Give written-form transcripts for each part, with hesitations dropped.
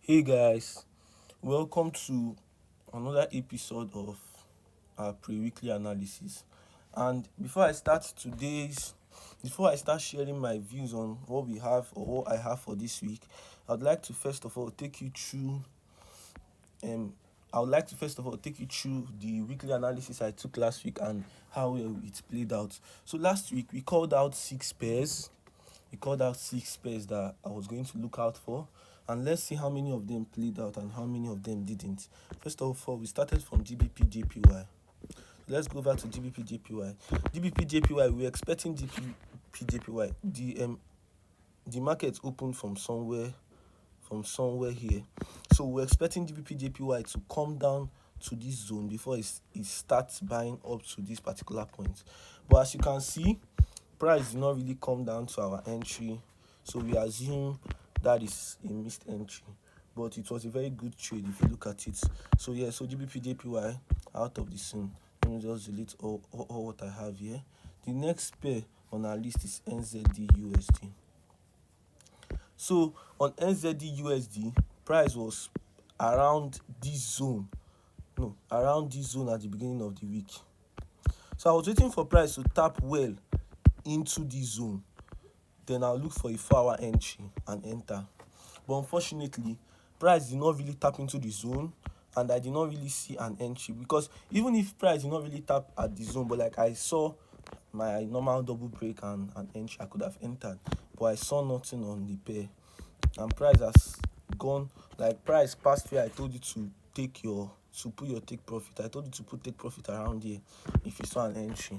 Hey guys, welcome to another episode of our pre-weekly analysis. And before I start sharing my views on what we have or what I have for this week, I'd like to first of all take you through um the weekly analysis I took last week and how well it played out. So last week we called out six pairs. We called out six pairs that I was going to look out for, and let's see how many of them played out and how many of them didn't. First of all, we started from GBP JPY. Let's go over to GBP JPY. GBP JPY, we were expecting GBP JPY. The market opened from somewhere here. So we're expecting GBP JPY to come down to this zone before it starts buying up to this particular point. But as you can see, price did not really come down to our entry, so we assume that is a missed entry. But it was a very good trade if you look at it. So yeah, so GBP JPY out of the scene. Let me just delete all what I have here. The next pair on our list is NZD USD. So on NZD USD, price was around this zone. No, around this zone at the beginning of the week. So I was waiting for price to tap well into this zone. Then I'll look for a 4-hour entry and enter. But unfortunately, price did not really tap into the zone, and I did not really see an entry, because even if price did not really tap at the zone, but like I saw my normal double break and an entry, I could have entered, but I saw nothing on the pair. And price has gone, like price past where I told you to put your take profit. I told you to put take profit around here if you saw an entry.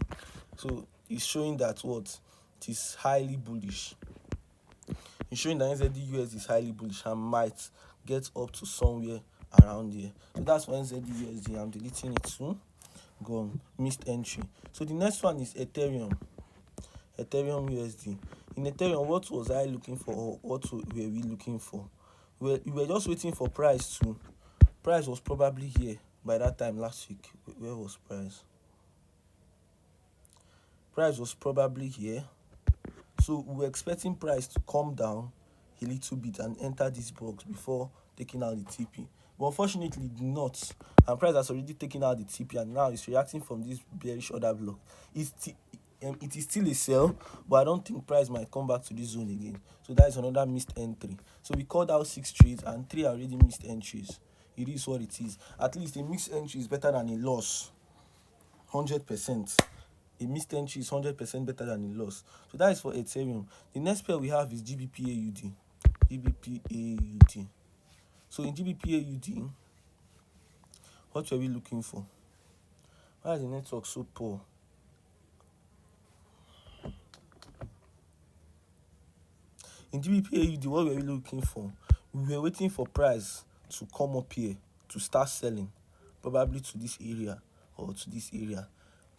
So it's showing that what it is highly bullish. It's showing that NZD US is highly bullish and might get up to somewhere around here. So that's for NZD USD. I'm deleting it too. Gone. Missed entry. So the next one is Ethereum. Ethereum USD. In Ethereum, what was I looking for, or what were we looking for? We were just waiting for price to. Price was probably here by that time last week. Where was price? Price was probably here. So we were expecting price to come down a little bit and enter this box before taking out the TP. But unfortunately, it did not. And price has already taken out the TP, and now it's reacting from this bearish order block. It is still a sell, but I don't think price might come back to this zone again. So that is another missed entry. So we called out 6 trades and 3 are already missed entries. It is what it is. At least a missed entry is better than a loss. 100%. A missed entry is 100% better than a loss. So that is for Ethereum. The next pair we have is GBP AUD. GBP AUD. So in GBP AUD, what were we looking for? Why is the network so poor? In GBP AUD, what were we looking for? We were waiting for price to come up here to start selling, probably to this area or to this area.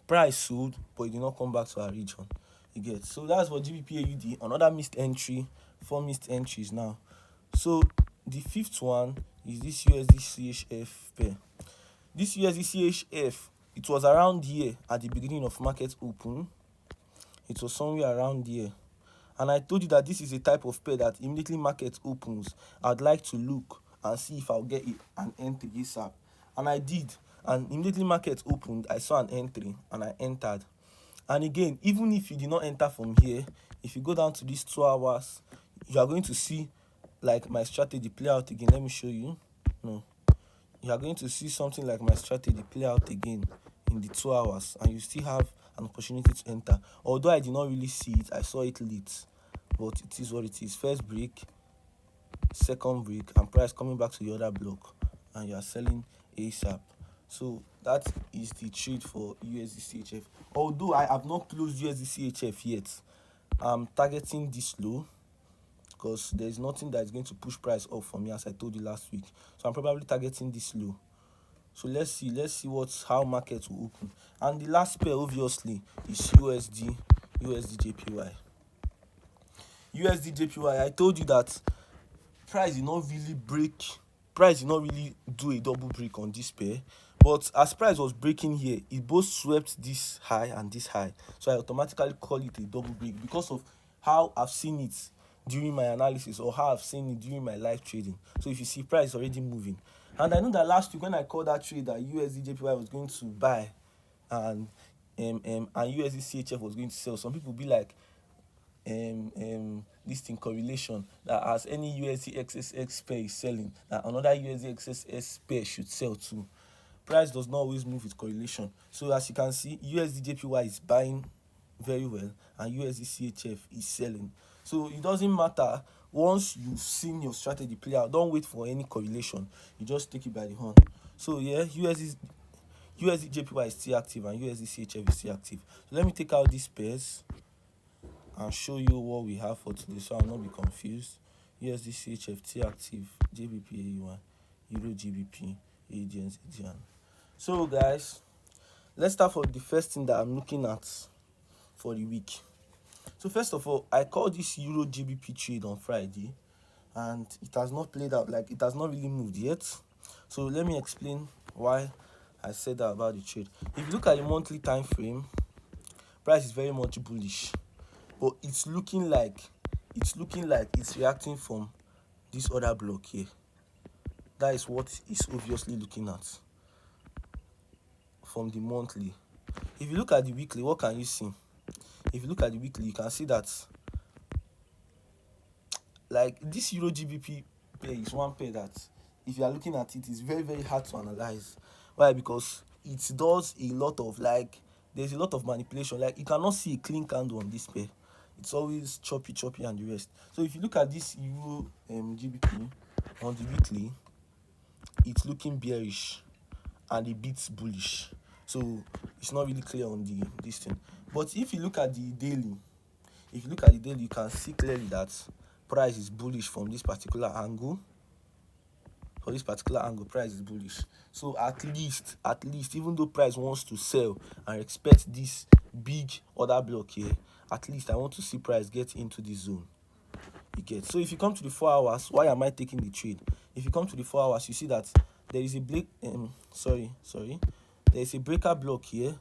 Price sold, but it did not come back to our region. You get. So that's for GBP AUD. Another missed entry, 4 missed entries now. So the fifth one is this USD CHF pair. This USD CHF, it was around here at the beginning of market open. It was somewhere around here. And I told you that this is a type of pair that immediately market opens, I'd like to look and see if I'll get an entry ASAP. And I did. And immediately market opened, I saw an entry and I entered. And again, even if you did not enter from here, if you go down to these 2 hours, you are going to see like my strategy play out again. Let me show you. No. You are going to see something like my strategy play out again in the 2 hours, and you still have an opportunity to enter. Although I did not really see it, I saw it late. But it is what it is. First break, second break, and price coming back to the other block, and you are selling ASAP. So that is the trade for USD CHF. Although I have not closed USD CHF yet, I'm targeting this low because there is nothing that is going to push price up for me, as I told you last week. So I'm probably targeting this low. So let's see how market will open. And the last pair obviously is USD JPY. USD JPY, I told you that price did not really do a double break on this pair, but as price was breaking here, it both swept this high and this high, so I automatically call it a double break because of how I've seen it during my analysis or how I've seen it during my live trading. So if you see, price is already moving. And I know that last week when I called that trade that USD JPY was going to buy and USD CHF was going to sell, some people be like, this thing correlation, that as any USD XSX pair is selling, that another USD XSS pair should sell too. Price does not always move with correlation. So as you can see, USD JPY is buying very well and USD CHF is selling. So it doesn't matter. Once you've seen your strategy play out, don't wait for any correlation. You just take it by the horn. So yeah, USD JPY is still active and USD CHF is still active. So let me take out these pairs and show you what we have for today, so I'll not be confused. USD CHF still active, JBP AUD, Euro GBP, AED and so guys, let's start for the first thing that I'm looking at for the week. So first of all, I called this Euro GBP trade on Friday and it has not played out, like it has not really moved yet. So let me explain why I said that about the trade. If you look at the monthly time frame, price is very much bullish, but it's looking like it's reacting from this other block here. That is what it's obviously looking at from the monthly. If you look at the weekly, what can you see? If you look at the weekly, you can see that like this Euro GBP pair is one pair that if you are looking at it, it's very, very hard to analyze. Why? Because it does a lot of, like, there's a lot of manipulation. Like you cannot see a clean candle on this pair. It's always choppy and the rest. So if you look at this Euro GBP on the weekly, it's looking bearish and a bit bullish. So it's not really clear on this thing. But if you look at the daily, you can see clearly that price is bullish from this particular angle. For this particular angle, price is bullish. So at least, even though price wants to sell and expect this big order block here, at least I want to see price get into this zone. You get. So if you come to the 4 hours, why am I taking the trade? If you come to the 4 hours, you see that there is a there is a breaker block here.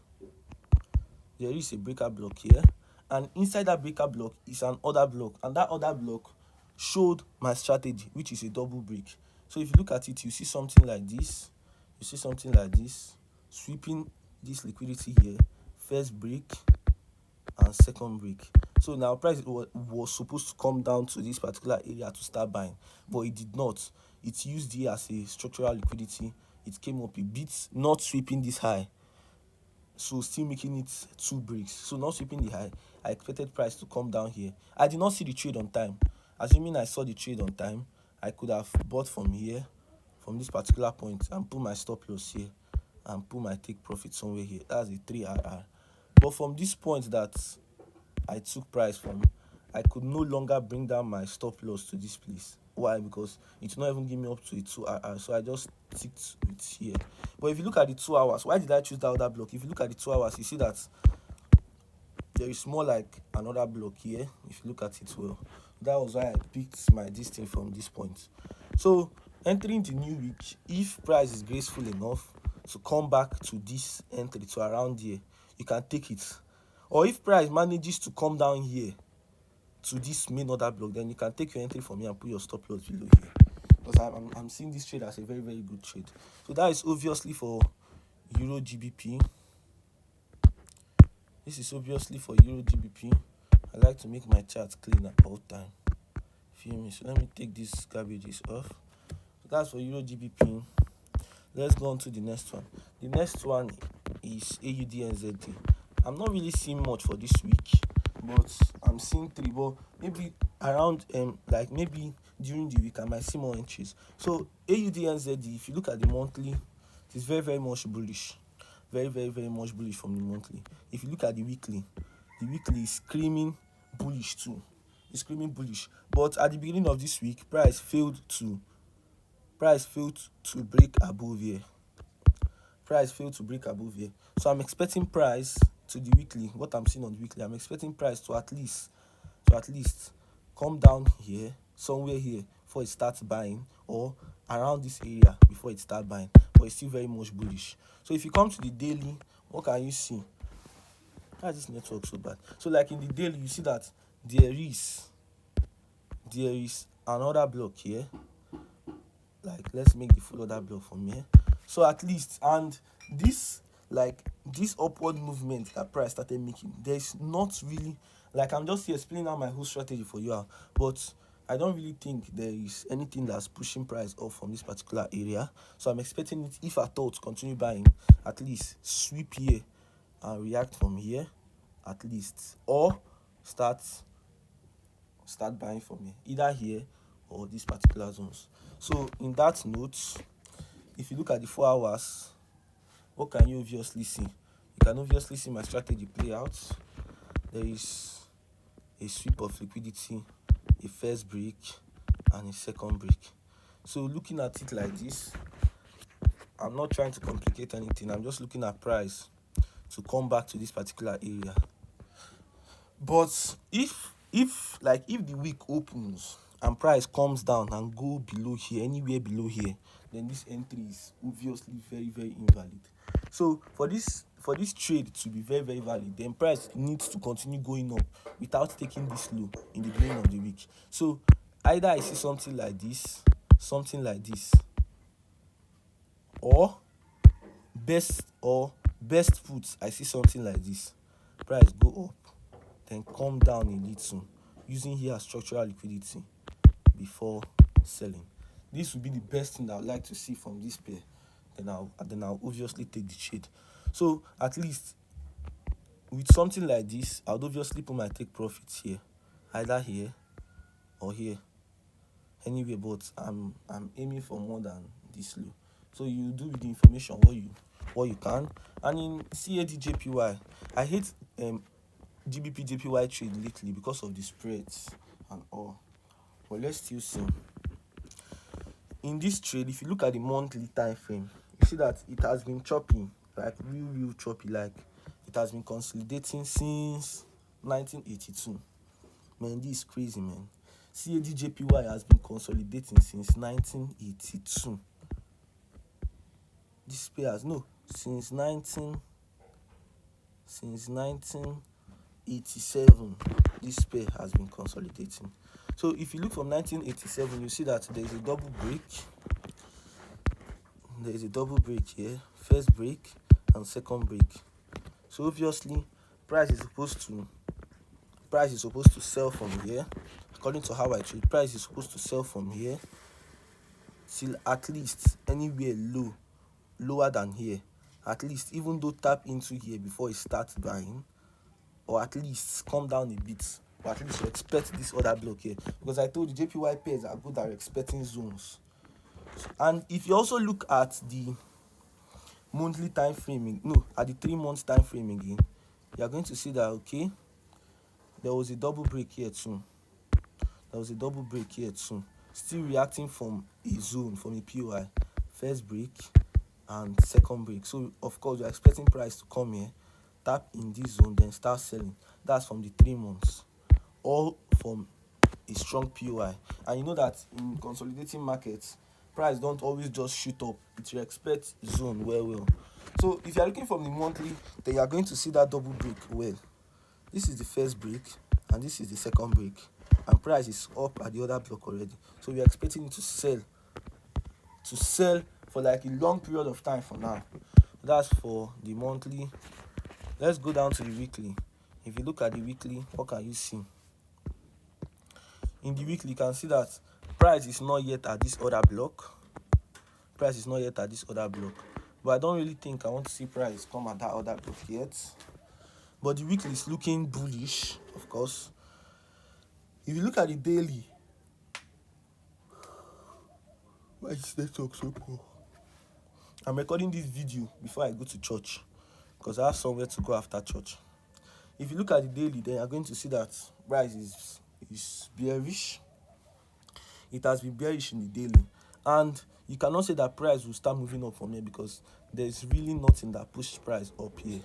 There is a breaker block here, and inside that breaker block is an order block, and that order block showed my strategy, which is a double break. So if you look at it, you see something like this. Sweeping this liquidity here, first break and second break. So now price was supposed to come down to this particular area to start buying, but it did not. It used here as a structural liquidity. It came up a bit, not sweeping this high, so still making it two breaks. So not sweeping the high. I expected price to come down here. I did not see the trade on time. Assuming I saw the trade on time, I could have bought from here, from this particular point, and put my stop loss here and put my take profit somewhere here. That's a 3RR. But from this point that I took price from, I could no longer bring down my stop loss to this place. Why? Because it's not even giving me up to a 2RR, so I just sticked with here. But if you look at the 2 hours, why did I choose that other block? If you look at the 2 hours, you see that there is more like another block here. If you look at it well, that was why I picked my distance from this point. So entering the new week, if price is graceful enough to come back to this entry, to around here, you can take it. Or if price manages to come down here to this main order block, then you can take your entry from here and put your stop loss below here. Because I'm seeing this trade as a very, very good trade. So that is obviously for Euro GBP. This is obviously for Euro GBP. I like to make my charts clean at all time. Feel me? So let me take these garbages off. So that's for Euro GBP. Let's go on to the next one. The next one is AUD NZD. I'm not really seeing much for this week, but I'm seeing three. But maybe around like maybe during the week I might see more entries. So AUD NZD, if you look at the monthly, it is very, very much bullish. Very, very, very much bullish from the monthly. If you look at the weekly is screaming bullish too. It's screaming bullish. But at the beginning of this week, price failed to break above here. So I'm expecting price to the weekly. What I'm seeing on the weekly, I'm expecting price to at least come down here, somewhere here, before it starts buying, or around this area before it starts buying. But it's still very much bullish. So if you come to the daily, what can you see? Why is this network so bad? So like in the daily, you see that there is there is another block here. Like, let's make the full order block from here. So at least, and this, like, this upward movement that price started making, there's not really, like, I'm just here explaining out my whole strategy for you, but I don't really think there is anything that's pushing price up from this particular area. So I'm expecting it, if at all, to continue buying, at least sweep here and react from here, at least, or start buying from here, either here or these particular zones. So in that note, if you look at the 4 hours, what can you obviously see? You can obviously see my strategy play out. There is a sweep of liquidity, a first break, and a second break. So looking at it like this, I'm not trying to complicate anything. I'm just looking at price to come back to this particular area. But if the week opens and price comes down and go below here, anywhere below here, then this entry is obviously very, very invalid. So for this trade to be very, very valid, then price needs to continue going up without taking this low in the beginning of the week. So either I see something like this, or best put, I see something like this. Price go up, then come down a little, using here as structural liquidity before selling. This would be the best thing that I would like to see from this pair. Then I'll obviously take the trade. So at least with something like this, I would obviously put my take profits here, either here or here, anywhere. But I'm aiming for more than this low. So you do with the information what you can. And in CAD-JPY, I hate GBP-JPY trade lately because of the spreads and all. But let's still see. In this trade, if you look at the monthly time frame, you see that it has been choppy, like real choppy. Like, it has been consolidating since 1982. Man, this is crazy, man. CAD-JPY has been consolidating since 1982. This pair has since 1987. This pair has been consolidating. So if you look from 1987, you see that there is a double break. There is a double break here, first break and second break. So obviously, price is supposed to sell from here. According to how I trade, price is supposed to sell from here till at least anywhere lower than here. At least, even though tap into here before it starts buying, or at least come down a bit. Or at least you expect this other block here, because I told you JPY pairs are good at expecting zones. And if you also look at the monthly time framing, at the 3 months time frame again, you are going to see that, okay, there was a double break here too. Still reacting from a zone, from a POI, first break and second break. So of course, you're expecting price to come here, tap in this zone, then start selling. That's from the 3 months, all from a strong POI. And you know that in consolidating markets, price don't always just shoot up. It will expect zone well. So if you are looking from the monthly, then you are going to see that double break well. This is the first break and this is the second break, and price is up at the other block already. So we are expecting it to sell for like a long period of time for now. That's for the monthly. Let's go down to the weekly. If you look at the weekly, what can you see? In the weekly, you can see that price is not yet at this other block. But I don't really think I want to see price come at that other block yet. But the weekly is looking bullish, of course. If you look at the daily, why is network so poor? I'm recording this video before I go to church, because I have somewhere to go after church. If you look at the daily, then you're going to see that price is bearish. It has been bearish in the daily, and you cannot say that price will start moving up from here, because there's really nothing that pushed price up here.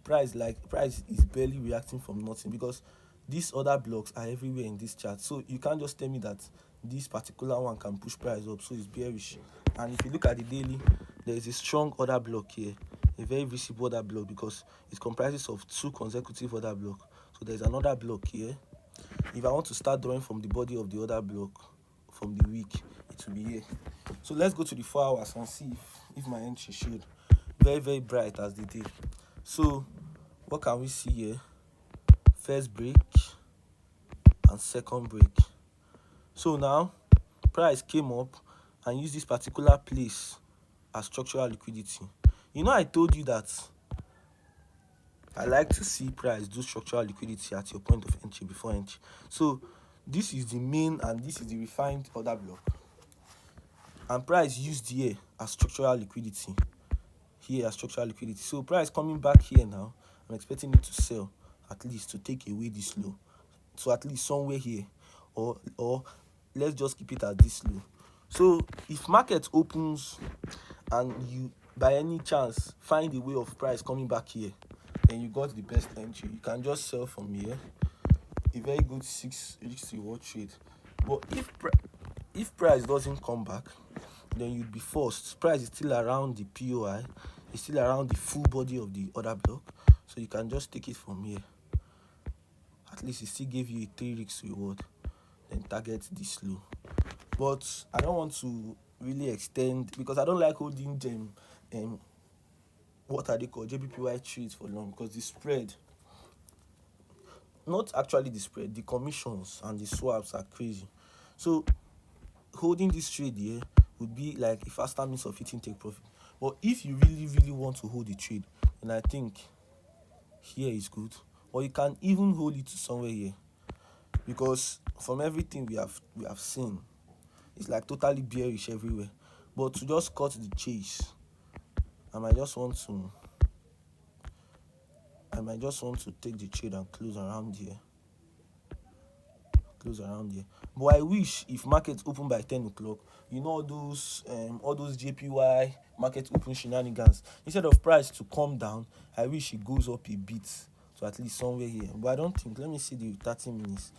Price is barely reacting from nothing, because these other blocks are everywhere in this chart. So you can't just tell me that this particular one can push price up, so it's bearish. And if you look at the daily, there is a strong other block here, a very visible other block, because it comprises of 2 consecutive other blocks. So there's another block here, If I want to start drawing from the body of the other block from the week, it will be here. So let's go to the 4 hours and see if my entry showed. Very, very bright as the day. So what can we see here? First break and second break. So now price came up and used this particular place as structural liquidity. I told you that I like to see price do structural liquidity at your point of entry before entry. So this is the main and this is the refined order block. And price used here as structural liquidity. Here as structural liquidity. So price coming back here now, I'm expecting it to sell at least to take away this low. So at least somewhere here, or let's just keep it at this low. So if market opens and you by any chance find a way of price coming back here, then you got the best entry. You can just sell from here. A very good 6 risk reward trade. But if price doesn't come back, then you'd be forced. Price is still around the POI, it's still around the full body of the order block, so you can just take it from here. At least it still gave you a 3 risk reward, then target this low. But I don't want to really extend because I don't like holding them what are they called, JBPY trades for long, because the spread, not actually the spread, the commissions and the swaps are crazy. So holding this trade here would be like a faster means of hitting take profit. But if you really, really want to hold the trade, then I think here is good. Or you can even hold it to somewhere here, because from everything we have seen, it's like totally bearish everywhere. But to just cut the chase, I might just want to take the trade and close around here. But I wish if markets open by 10 o'clock, all those JPY market open shenanigans, instead of price to come down, I wish it goes up a bit to at least somewhere here. But I don't think. Let me see the 30 minutes.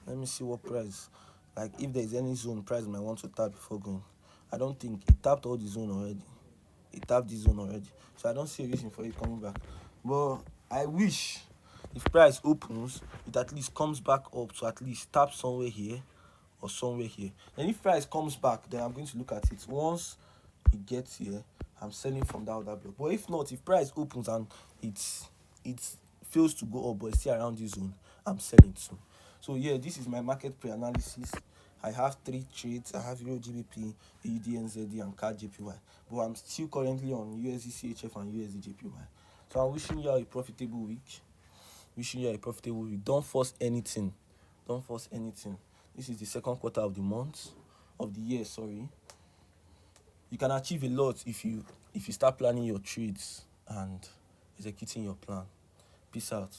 Let me see what price, like if there is any zone price might want to tap before going. I don't think it tapped all the zone already. It tapped this zone already, so I don't see a reason for it coming back. But I wish if price opens, it at least comes back up to at least tap somewhere here or somewhere here. And if price comes back, then I'm going to look at it. Once it gets here, I'm selling from that other block. But if not, if price opens and it fails to go up but it's still around this zone, I'm selling too. So yeah, this is my market pre-analysis. I have 3 trades. I have Euro GBP, AUD NZD, and CAD JPY. But I'm still currently on USD CHF and USD JPY. So I'm wishing you a profitable week. Don't force anything. This is the second quarter of the year. You can achieve a lot if you start planning your trades and executing your plan. Peace out.